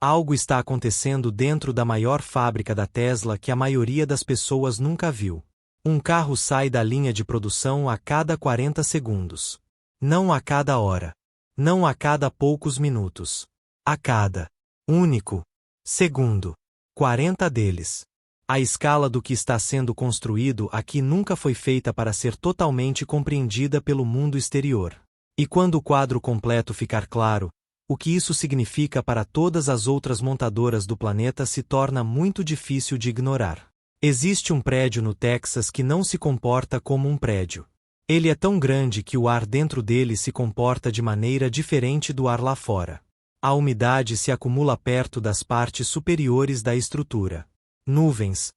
Algo está acontecendo dentro da maior fábrica da Tesla que a maioria das pessoas nunca viu. Um carro sai da linha de produção a cada 40 segundos. Não a cada hora. Não a cada poucos minutos. A cada único segundo. 40 deles. A escala do que está sendo construído aqui nunca foi feita para ser totalmente compreendida pelo mundo exterior. E quando o quadro completo ficar claro, o que isso significa para todas as outras montadoras do planeta se torna muito difícil de ignorar. Existe um prédio no Texas que não se comporta como um prédio. Ele é tão grande que o ar dentro dele se comporta de maneira diferente do ar lá fora. A umidade se acumula perto das partes superiores da estrutura. Nuvens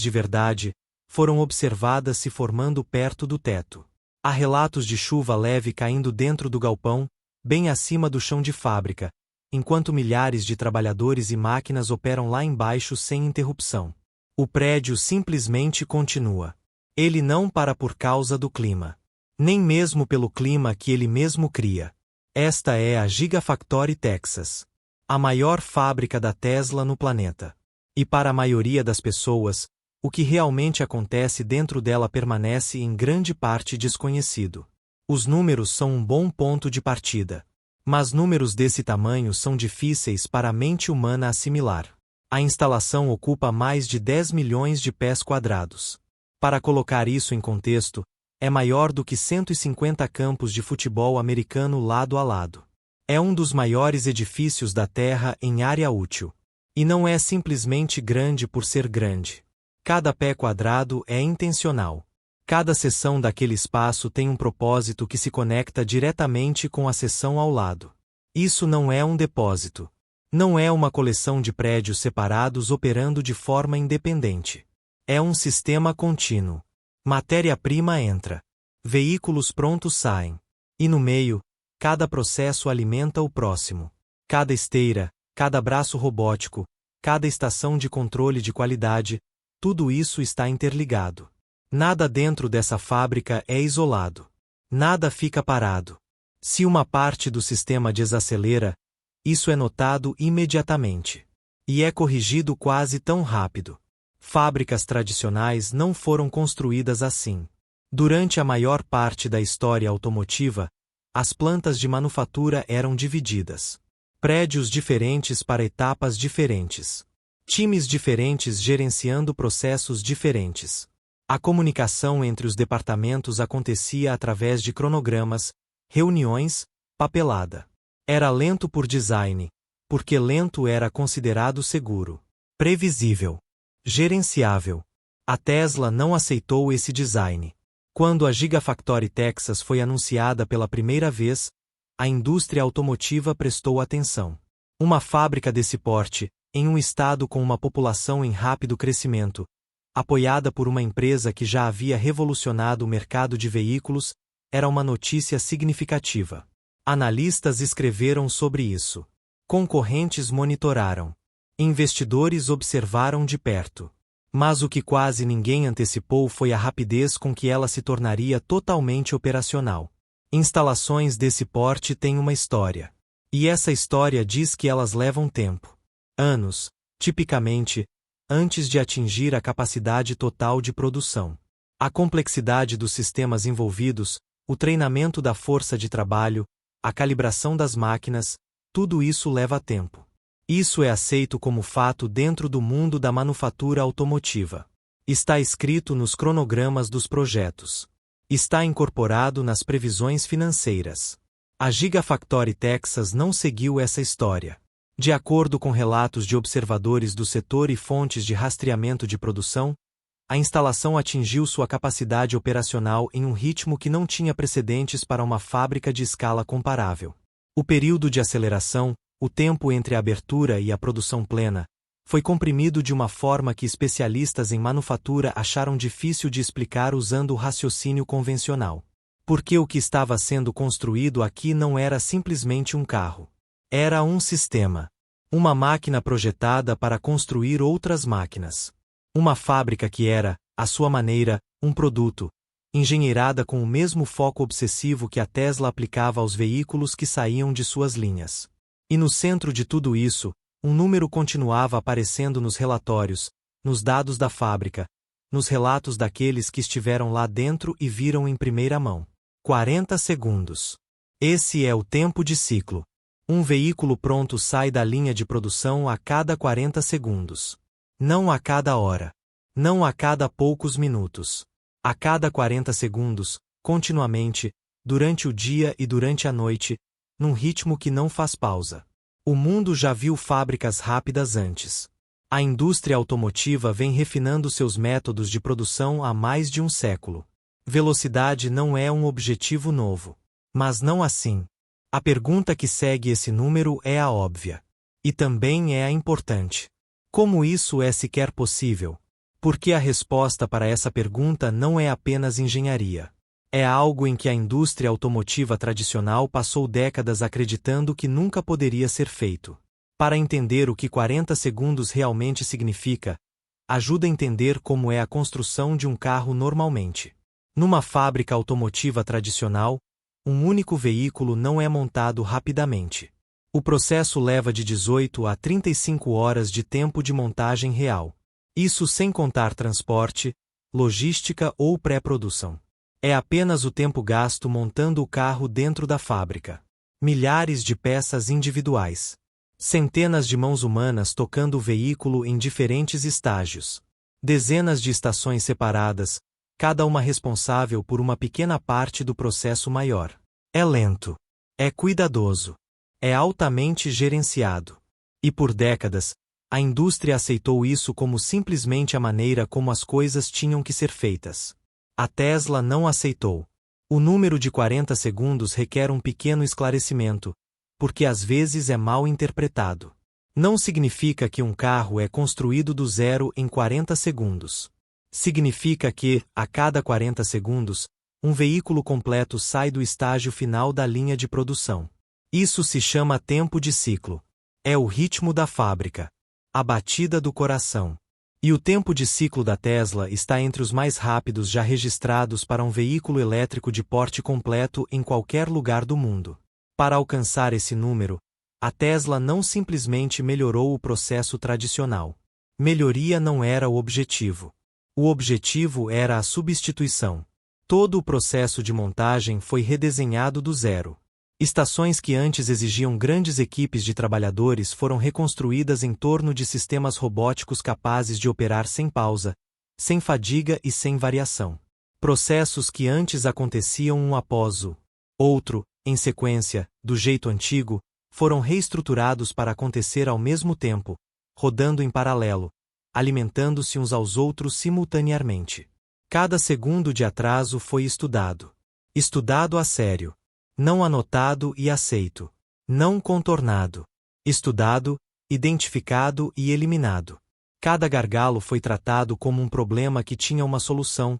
de verdade, foram observadas se formando perto do teto. Há relatos de chuva leve caindo dentro do galpão, bem acima do chão de fábrica, enquanto milhares de trabalhadores e máquinas operam lá embaixo sem interrupção. O prédio simplesmente continua. Ele não para por causa do clima. Nem mesmo pelo clima que ele mesmo cria. Esta é a Gigafactory Texas. A maior fábrica da Tesla no planeta. E para a maioria das pessoas, o que realmente acontece dentro dela permanece em grande parte desconhecido. Os números são um bom ponto de partida. Mas números desse tamanho são difíceis para a mente humana assimilar. A instalação ocupa mais de 10 milhões de pés quadrados. Para colocar isso em contexto, é maior do que 150 campos de futebol americano lado a lado. É um dos maiores edifícios da Terra em área útil. E não é simplesmente grande por ser grande. Cada pé quadrado é intencional. Cada seção daquele espaço tem um propósito que se conecta diretamente com a seção ao lado. Isso não é um depósito. Não é uma coleção de prédios separados operando de forma independente. É um sistema contínuo. Matéria-prima entra. Veículos prontos saem. E no meio, cada processo alimenta o próximo. Cada esteira, cada braço robótico, cada estação de controle de qualidade, tudo isso está interligado. Nada dentro dessa fábrica é isolado. Nada fica parado. Se uma parte do sistema desacelera, isso é notado imediatamente. E é corrigido quase tão rápido. Fábricas tradicionais não foram construídas assim. Durante a maior parte da história automotiva, as plantas de manufatura eram divididas. Prédios diferentes para etapas diferentes. Times diferentes gerenciando processos diferentes. A comunicação entre os departamentos acontecia através de cronogramas, reuniões, papelada. Era lento por design, porque lento era considerado seguro. Previsível. Gerenciável. A Tesla não aceitou esse design. Quando a Gigafactory Texas foi anunciada pela primeira vez, a indústria automotiva prestou atenção. Uma fábrica desse porte, em um estado com uma população em rápido crescimento, apoiada por uma empresa que já havia revolucionado o mercado de veículos, era uma notícia significativa. Analistas escreveram sobre isso. Concorrentes monitoraram. Investidores observaram de perto. Mas o que quase ninguém antecipou foi a rapidez com que ela se tornaria totalmente operacional. Instalações desse porte têm uma história. E essa história diz que elas levam tempo. Anos, tipicamente, antes de atingir a capacidade total de produção. A complexidade dos sistemas envolvidos, o treinamento da força de trabalho, a calibração das máquinas, tudo isso leva tempo. Isso é aceito como fato dentro do mundo da manufatura automotiva. Está escrito nos cronogramas dos projetos. Está incorporado nas previsões financeiras. A Gigafactory Texas não seguiu essa história. De acordo com relatos de observadores do setor e fontes de rastreamento de produção, a instalação atingiu sua capacidade operacional em um ritmo que não tinha precedentes para uma fábrica de escala comparável. O período de aceleração, o tempo entre a abertura e a produção plena, foi comprimido de uma forma que especialistas em manufatura acharam difícil de explicar usando o raciocínio convencional. Porque o que estava sendo construído aqui não era simplesmente um carro. Era um sistema. Uma máquina projetada para construir outras máquinas. Uma fábrica que era, à sua maneira, um produto, engenheirada com o mesmo foco obsessivo que a Tesla aplicava aos veículos que saíam de suas linhas. E no centro de tudo isso, Um número continuava aparecendo nos relatórios, nos dados da fábrica, nos relatos daqueles que estiveram lá dentro e viram em primeira mão. 40 segundos. Esse é o tempo de ciclo. Um veículo pronto sai da linha de produção a cada 40 segundos. Não a cada hora. Não a cada poucos minutos. A cada 40 segundos, continuamente, durante o dia e durante a noite, num ritmo que não faz pausa. O mundo já viu fábricas rápidas antes. A indústria automotiva vem refinando seus métodos de produção há mais de um século. Velocidade não é um objetivo novo. Mas não assim. A pergunta que segue esse número é a óbvia. E também é a importante. Como isso é sequer possível? Porque a resposta para essa pergunta não é apenas engenharia. É algo em que a indústria automotiva tradicional passou décadas acreditando que nunca poderia ser feito. Para entender o que 40 segundos realmente significa, ajuda a entender como é a construção de um carro normalmente. Numa fábrica automotiva tradicional, um único veículo não é montado rapidamente. O processo leva de 18 a 35 horas de tempo de montagem real. Isso sem contar transporte, logística ou pré-produção. É apenas o tempo gasto montando o carro dentro da fábrica. Milhares de peças individuais. Centenas de mãos humanas tocando o veículo em diferentes estágios. Dezenas de estações separadas, cada uma responsável por uma pequena parte do processo maior. É lento. É cuidadoso. É altamente gerenciado. E por décadas, a indústria aceitou isso como simplesmente a maneira como as coisas tinham que ser feitas. A Tesla não aceitou. O número de 40 segundos requer um pequeno esclarecimento, porque às vezes é mal interpretado. Não significa que um carro é construído do zero em 40 segundos. Significa que, a cada 40 segundos, um veículo completo sai do estágio final da linha de produção. Isso se chama tempo de ciclo. É o ritmo da fábrica. A batida do coração. E o tempo de ciclo da Tesla está entre os mais rápidos já registrados para um veículo elétrico de porte completo em qualquer lugar do mundo. Para alcançar esse número, a Tesla não simplesmente melhorou o processo tradicional. Melhoria não era o objetivo. O objetivo era a substituição. Todo o processo de montagem foi redesenhado do zero. Estações que antes exigiam grandes equipes de trabalhadores foram reconstruídas em torno de sistemas robóticos capazes de operar sem pausa, sem fadiga e sem variação. Processos que antes aconteciam um após o outro, em sequência, do jeito antigo, foram reestruturados para acontecer ao mesmo tempo, rodando em paralelo, alimentando-se uns aos outros simultaneamente. Cada segundo de atraso foi estudado. Estudado a sério. Não anotado e aceito. Não contornado. Estudado, identificado e eliminado. Cada gargalo foi tratado como um problema que tinha uma solução,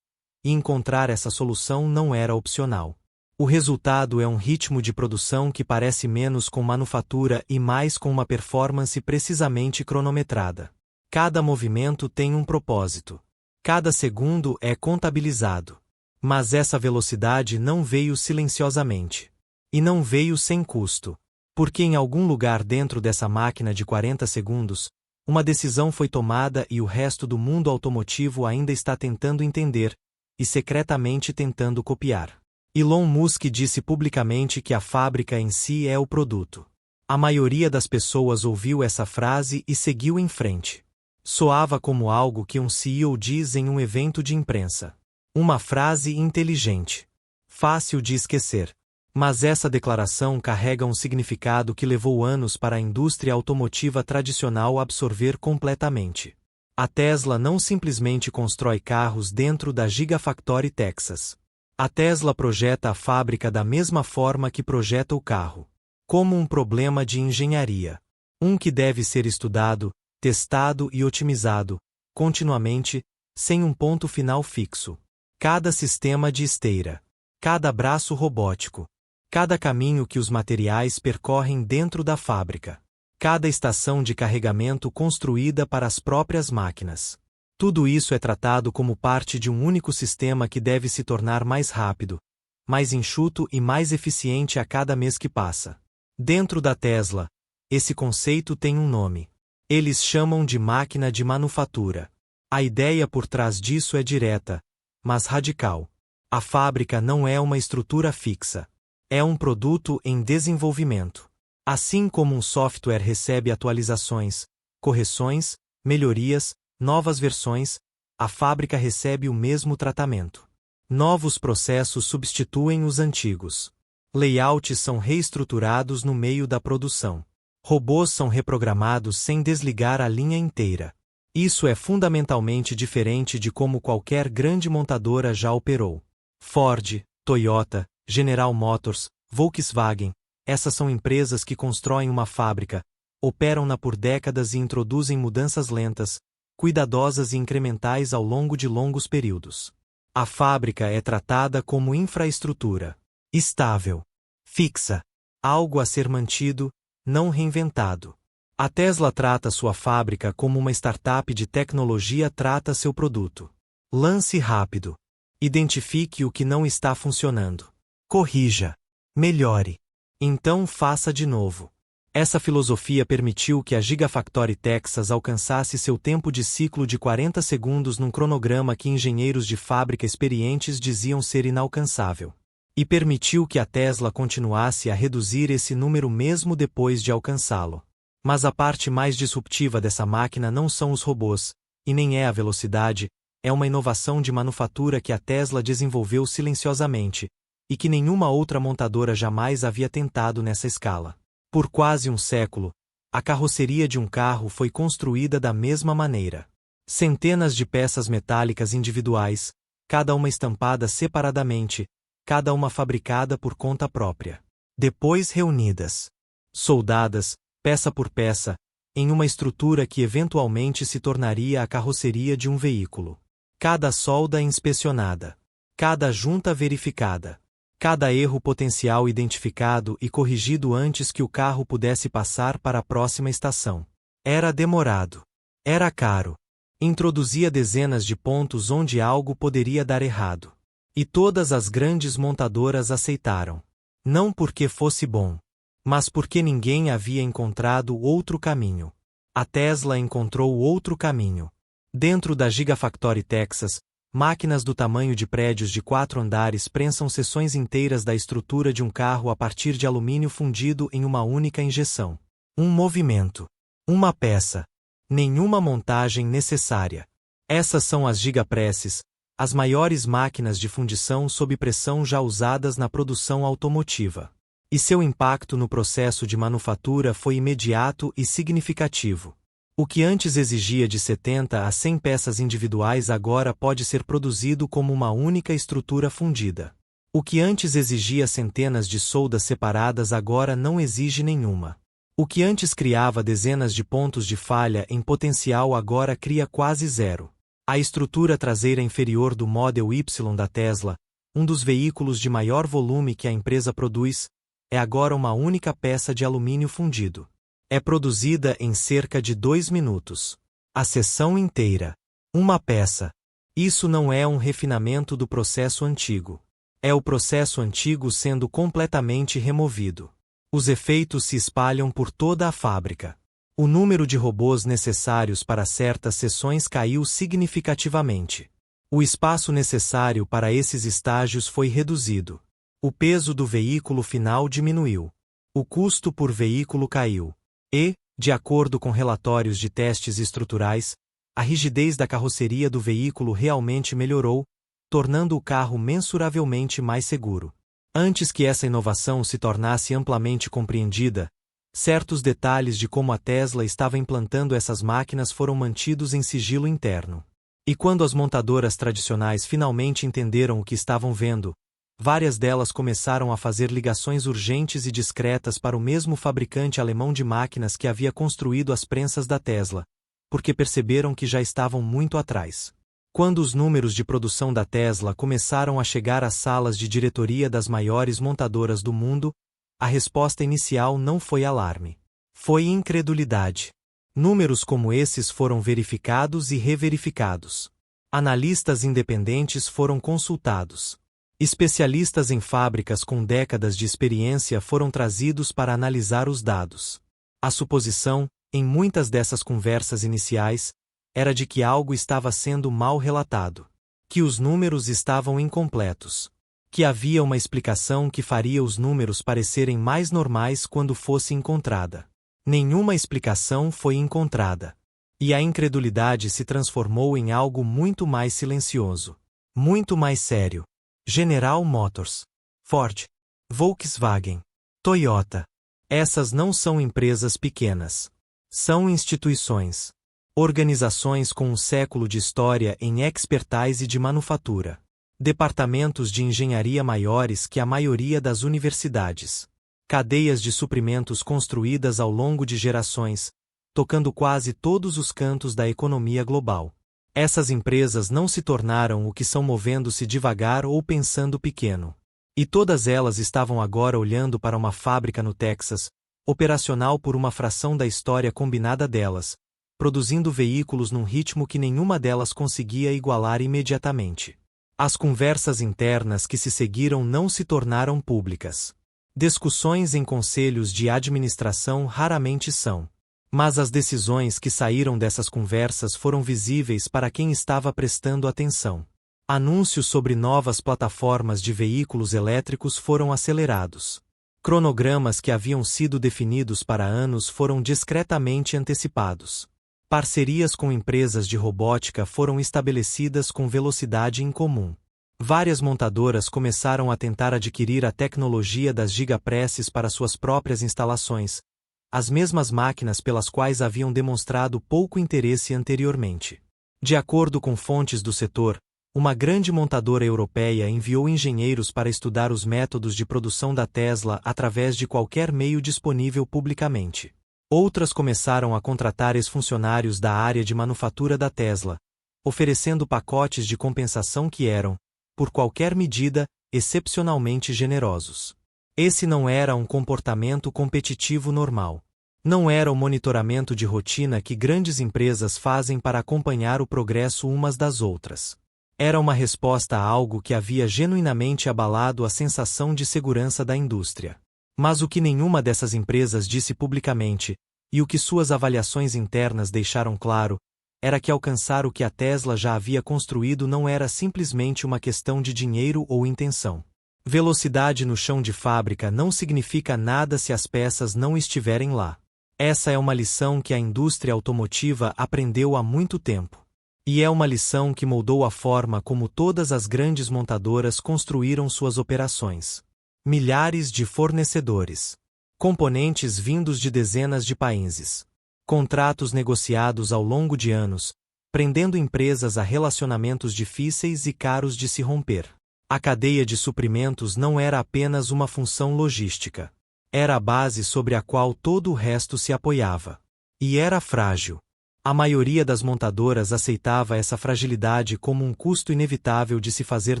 e encontrar essa solução não era opcional. O resultado é um ritmo de produção que parece menos com manufatura e mais com uma performance precisamente cronometrada. Cada movimento tem um propósito. Cada segundo é contabilizado. Mas essa velocidade não veio silenciosamente. E não veio sem custo. Porque em algum lugar dentro dessa máquina de 40 segundos, uma decisão foi tomada e o resto do mundo automotivo ainda está tentando entender, e secretamente tentando copiar. Elon Musk disse publicamente que a fábrica em si é o produto. A maioria das pessoas ouviu essa frase e seguiu em frente. Soava como algo que um CEO diz em um evento de imprensa. Uma frase inteligente. Fácil de esquecer. Mas essa declaração carrega um significado que levou anos para a indústria automotiva tradicional absorver completamente. A Tesla não simplesmente constrói carros dentro da Gigafactory Texas. A Tesla projeta a fábrica da mesma forma que projeta o carro. Como um problema de engenharia. Um que deve ser estudado, testado e otimizado, continuamente, sem um ponto final fixo. Cada sistema de esteira. Cada braço robótico. Cada caminho que os materiais percorrem dentro da fábrica. Cada estação de carregamento construída para as próprias máquinas. Tudo isso é tratado como parte de um único sistema que deve se tornar mais rápido, mais enxuto e mais eficiente a cada mês que passa. Dentro da Tesla, Esse conceito tem um nome. Eles chamam de máquina de manufatura. A ideia por trás disso é direta, mas radical. A fábrica não é uma estrutura fixa. É um produto em desenvolvimento. Assim como um software recebe atualizações, correções, melhorias, novas versões, a fábrica recebe o mesmo tratamento. Novos processos substituem os antigos. Layouts são reestruturados no meio da produção. Robôs são reprogramados sem desligar a linha inteira. Isso é fundamentalmente diferente de como qualquer grande montadora já operou. Ford, Toyota, General Motors, Volkswagen, essas são empresas que constroem uma fábrica, operam-na por décadas e introduzem mudanças lentas, cuidadosas e incrementais ao longo de longos períodos. A fábrica é tratada como infraestrutura. Estável. Fixa. Algo a ser mantido, não reinventado. A Tesla trata sua fábrica como uma startup de tecnologia trata seu produto. Lance rápido. Identifique o que não está funcionando. Corrija. Melhore. Então faça de novo. Essa filosofia permitiu que a Gigafactory Texas alcançasse seu tempo de ciclo de 40 segundos num cronograma que engenheiros de fábrica experientes diziam ser inalcançável. E permitiu que a Tesla continuasse a reduzir esse número mesmo depois de alcançá-lo. Mas a parte mais disruptiva dessa máquina não são os robôs, e nem é a velocidade, é uma inovação de manufatura que a Tesla desenvolveu silenciosamente, e que nenhuma outra montadora jamais havia tentado nessa escala. Por quase um século, a carroceria de um carro foi construída da mesma maneira. Centenas de peças metálicas individuais, cada uma estampada separadamente, cada uma fabricada por conta própria. Depois reunidas, soldadas, peça por peça, em uma estrutura que eventualmente se tornaria a carroceria de um veículo. Cada solda inspecionada, cada junta verificada, cada erro potencial identificado e corrigido antes que o carro pudesse passar para a próxima estação. Era demorado. Era caro. Introduzia dezenas de pontos onde algo poderia dar errado. E todas as grandes montadoras aceitaram. Não porque fosse bom, mas porque ninguém havia encontrado outro caminho. A Tesla encontrou outro caminho. Dentro da Gigafactory Texas, máquinas do tamanho de prédios de 4 andares prensam seções inteiras da estrutura de um carro a partir de alumínio fundido em uma única injeção. Um movimento. Uma peça. Nenhuma montagem necessária. Essas são as gigapresses, as maiores máquinas de fundição sob pressão já usadas na produção automotiva. E seu impacto no processo de manufatura foi imediato e significativo. O que antes exigia de 70 a 100 peças individuais agora pode ser produzido como uma única estrutura fundida. O que antes exigia centenas de soldas separadas agora não exige nenhuma. O que antes criava dezenas de pontos de falha em potencial agora cria quase zero. A estrutura traseira inferior do Model Y da Tesla, um dos veículos de maior volume que a empresa produz, é agora uma única peça de alumínio fundido. É produzida em cerca de 2 minutos. A seção inteira. Uma peça. Isso não é um refinamento do processo antigo. É o processo antigo sendo completamente removido. Os efeitos se espalham por toda a fábrica. O número de robôs necessários para certas seções caiu significativamente. O espaço necessário para esses estágios foi reduzido. O peso do veículo final diminuiu. O custo por veículo caiu. E, de acordo com relatórios de testes estruturais, a rigidez da carroceria do veículo realmente melhorou, tornando o carro mensuravelmente mais seguro. Antes que essa inovação se tornasse amplamente compreendida, certos detalhes de como a Tesla estava implantando essas máquinas foram mantidos em sigilo interno. E quando as montadoras tradicionais finalmente entenderam o que estavam vendo, várias delas começaram a fazer ligações urgentes e discretas para o mesmo fabricante alemão de máquinas que havia construído as prensas da Tesla, porque perceberam que já estavam muito atrás. Quando os números de produção da Tesla começaram a chegar às salas de diretoria das maiores montadoras do mundo, a resposta inicial não foi alarme. Foi incredulidade. Números como esses foram verificados e reverificados. Analistas independentes foram consultados. Especialistas em fábricas com décadas de experiência foram trazidos para analisar os dados. A suposição, em muitas dessas conversas iniciais, era de que algo estava sendo mal relatado, que os números estavam incompletos, que havia uma explicação que faria os números parecerem mais normais quando fosse encontrada. Nenhuma explicação foi encontrada. E a incredulidade se transformou em algo muito mais silencioso, muito mais sério. General Motors, Ford, Volkswagen, Toyota. Essas não são empresas pequenas. São instituições. Organizações com um século de história em expertise de manufatura. Departamentos de engenharia maiores que a maioria das universidades. Cadeias de suprimentos construídas ao longo de gerações, tocando quase todos os cantos da economia global. Essas empresas não se tornaram o que são movendo-se devagar ou pensando pequeno. E todas elas estavam agora olhando para uma fábrica no Texas, operacional por uma fração da história combinada delas, produzindo veículos num ritmo que nenhuma delas conseguia igualar imediatamente. As conversas internas que se seguiram não se tornaram públicas. Discussões em conselhos de administração raramente são. Mas as decisões que saíram dessas conversas foram visíveis para quem estava prestando atenção. Anúncios sobre novas plataformas de veículos elétricos foram acelerados. Cronogramas que haviam sido definidos para anos foram discretamente antecipados. Parcerias com empresas de robótica foram estabelecidas com velocidade incomum. Várias montadoras começaram a tentar adquirir a tecnologia das gigapresses para suas próprias instalações, as mesmas máquinas pelas quais haviam demonstrado pouco interesse anteriormente. De acordo com fontes do setor, uma grande montadora europeia enviou engenheiros para estudar os métodos de produção da Tesla através de qualquer meio disponível publicamente. Outras começaram a contratar ex-funcionários da área de manufatura da Tesla, oferecendo pacotes de compensação que eram, por qualquer medida, excepcionalmente generosos. Esse não era um comportamento competitivo normal. Não era o monitoramento de rotina que grandes empresas fazem para acompanhar o progresso umas das outras. Era uma resposta a algo que havia genuinamente abalado a sensação de segurança da indústria. Mas o que nenhuma dessas empresas disse publicamente, e o que suas avaliações internas deixaram claro, era que alcançar o que a Tesla já havia construído não era simplesmente uma questão de dinheiro ou intenção. Velocidade no chão de fábrica não significa nada se as peças não estiverem lá. Essa é uma lição que a indústria automotiva aprendeu há muito tempo. E é uma lição que moldou a forma como todas as grandes montadoras construíram suas operações. Milhares de fornecedores. Componentes vindos de dezenas de países. Contratos negociados ao longo de anos, prendendo empresas a relacionamentos difíceis e caros de se romper. A cadeia de suprimentos não era apenas uma função logística. Era a base sobre a qual todo o resto se apoiava. E era frágil. A maioria das montadoras aceitava essa fragilidade como um custo inevitável de se fazer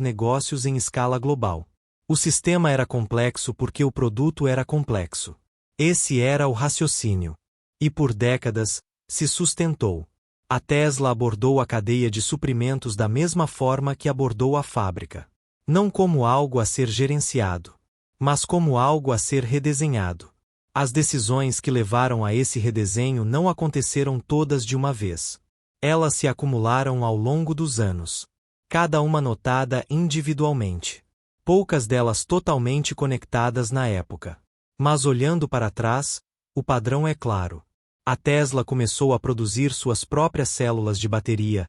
negócios em escala global. O sistema era complexo porque o produto era complexo. Esse era o raciocínio. E por décadas, se sustentou. A Tesla abordou a cadeia de suprimentos da mesma forma que abordou a fábrica. Não como algo a ser gerenciado, mas como algo a ser redesenhado. As decisões que levaram a esse redesenho não aconteceram todas de uma vez. Elas se acumularam ao longo dos anos. Cada uma notada individualmente. Poucas delas totalmente conectadas na época. Mas olhando para trás, o padrão é claro. A Tesla começou a produzir suas próprias células de bateria,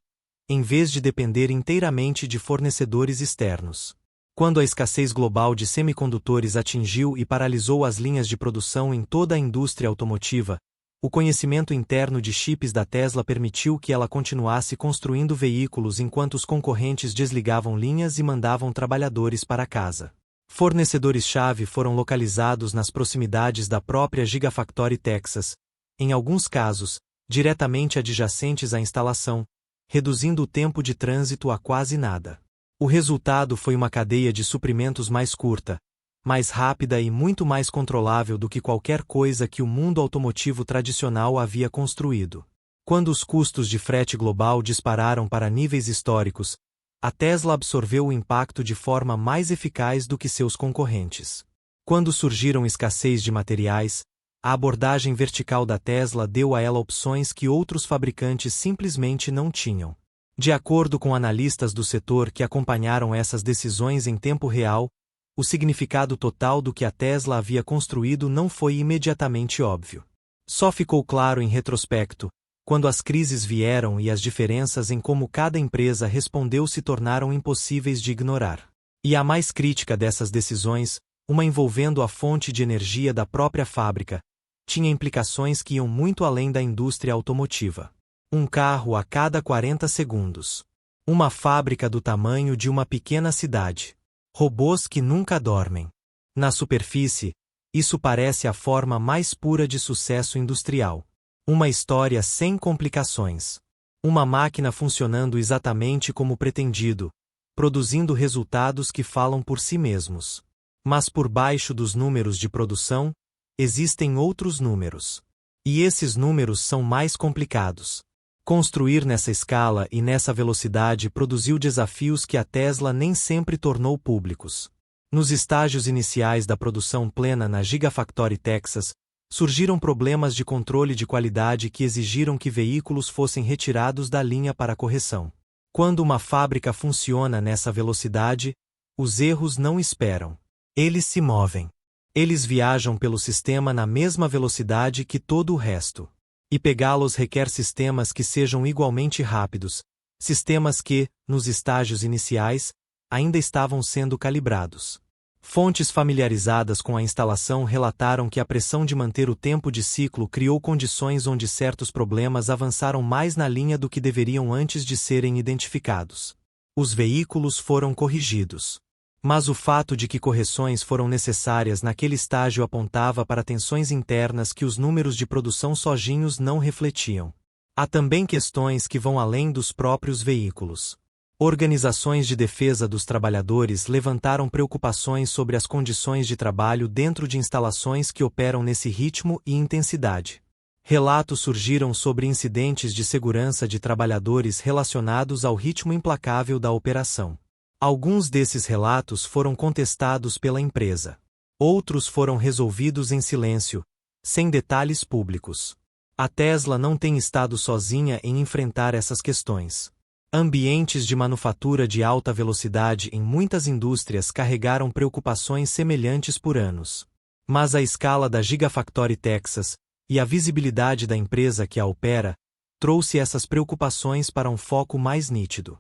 em vez de depender inteiramente de fornecedores externos. Quando a escassez global de semicondutores atingiu e paralisou as linhas de produção em toda a indústria automotiva, o conhecimento interno de chips da Tesla permitiu que ela continuasse construindo veículos enquanto os concorrentes desligavam linhas e mandavam trabalhadores para casa. Fornecedores-chave foram localizados nas proximidades da própria Gigafactory Texas, em alguns casos, diretamente adjacentes à instalação, reduzindo o tempo de trânsito a quase nada. O resultado foi uma cadeia de suprimentos mais curta, mais rápida e muito mais controlável do que qualquer coisa que o mundo automotivo tradicional havia construído. Quando os custos de frete global dispararam para níveis históricos, a Tesla absorveu o impacto de forma mais eficaz do que seus concorrentes. Quando surgiram escassez de materiais, A abordagem vertical da Tesla deu a ela opções que outros fabricantes simplesmente não tinham. De acordo com analistas do setor que acompanharam essas decisões em tempo real, o significado total do que a Tesla havia construído não foi imediatamente óbvio. Só ficou claro em retrospecto, quando as crises vieram e as diferenças em como cada empresa respondeu se tornaram impossíveis de ignorar. E a mais crítica dessas decisões, uma envolvendo a fonte de energia da própria fábrica, tinha implicações que iam muito além da indústria automotiva. Um carro a cada 40 segundos. Uma fábrica do tamanho de uma pequena cidade. Robôs que nunca dormem. Na superfície, isso parece a forma mais pura de sucesso industrial. Uma história sem complicações. Uma máquina funcionando exatamente como pretendido, produzindo resultados que falam por si mesmos. Mas por baixo dos números de produção, existem outros números. E esses números são mais complicados. Construir nessa escala e nessa velocidade produziu desafios que a Tesla nem sempre tornou públicos. Nos estágios iniciais da produção plena na Gigafactory Texas, surgiram problemas de controle de qualidade que exigiram que veículos fossem retirados da linha para correção. Quando uma fábrica funciona nessa velocidade, os erros não esperam. Eles se movem. Eles viajam pelo sistema na mesma velocidade que todo o resto. E pegá-los requer sistemas que sejam igualmente rápidos, sistemas que, nos estágios iniciais, ainda estavam sendo calibrados. Fontes familiarizadas com a instalação relataram que a pressão de manter o tempo de ciclo criou condições onde certos problemas avançaram mais na linha do que deveriam antes de serem identificados. Os veículos foram corrigidos. Mas o fato de que correções foram necessárias naquele estágio apontava para tensões internas que os números de produção sozinhos não refletiam. Há também questões que vão além dos próprios veículos. Organizações de defesa dos trabalhadores levantaram preocupações sobre as condições de trabalho dentro de instalações que operam nesse ritmo e intensidade. Relatos surgiram sobre incidentes de segurança de trabalhadores relacionados ao ritmo implacável da operação. Alguns desses relatos foram contestados pela empresa. Outros foram resolvidos em silêncio, sem detalhes públicos. A Tesla não tem estado sozinha em enfrentar essas questões. Ambientes de manufatura de alta velocidade em muitas indústrias carregaram preocupações semelhantes por anos. Mas a escala da Gigafactory Texas, e a visibilidade da empresa que a opera, trouxe essas preocupações para um foco mais nítido.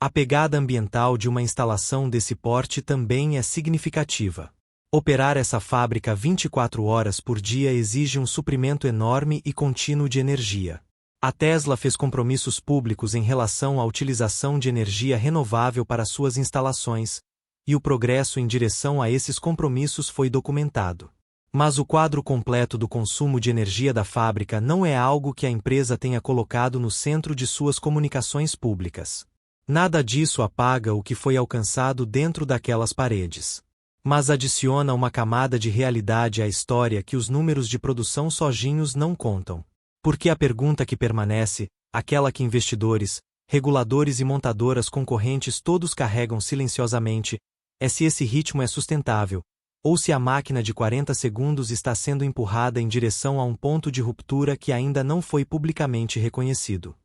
A pegada ambiental de uma instalação desse porte também é significativa. Operar essa fábrica 24 horas por dia exige um suprimento enorme e contínuo de energia. A Tesla fez compromissos públicos em relação à utilização de energia renovável para suas instalações, e o progresso em direção a esses compromissos foi documentado. Mas o quadro completo do consumo de energia da fábrica não é algo que a empresa tenha colocado no centro de suas comunicações públicas. Nada disso apaga o que foi alcançado dentro daquelas paredes. Mas adiciona uma camada de realidade à história que os números de produção sozinhos não contam. Porque a pergunta que permanece, aquela que investidores, reguladores e montadoras concorrentes todos carregam silenciosamente, é se esse ritmo é sustentável, ou se a máquina de 40 segundos está sendo empurrada em direção a um ponto de ruptura que ainda não foi publicamente reconhecido.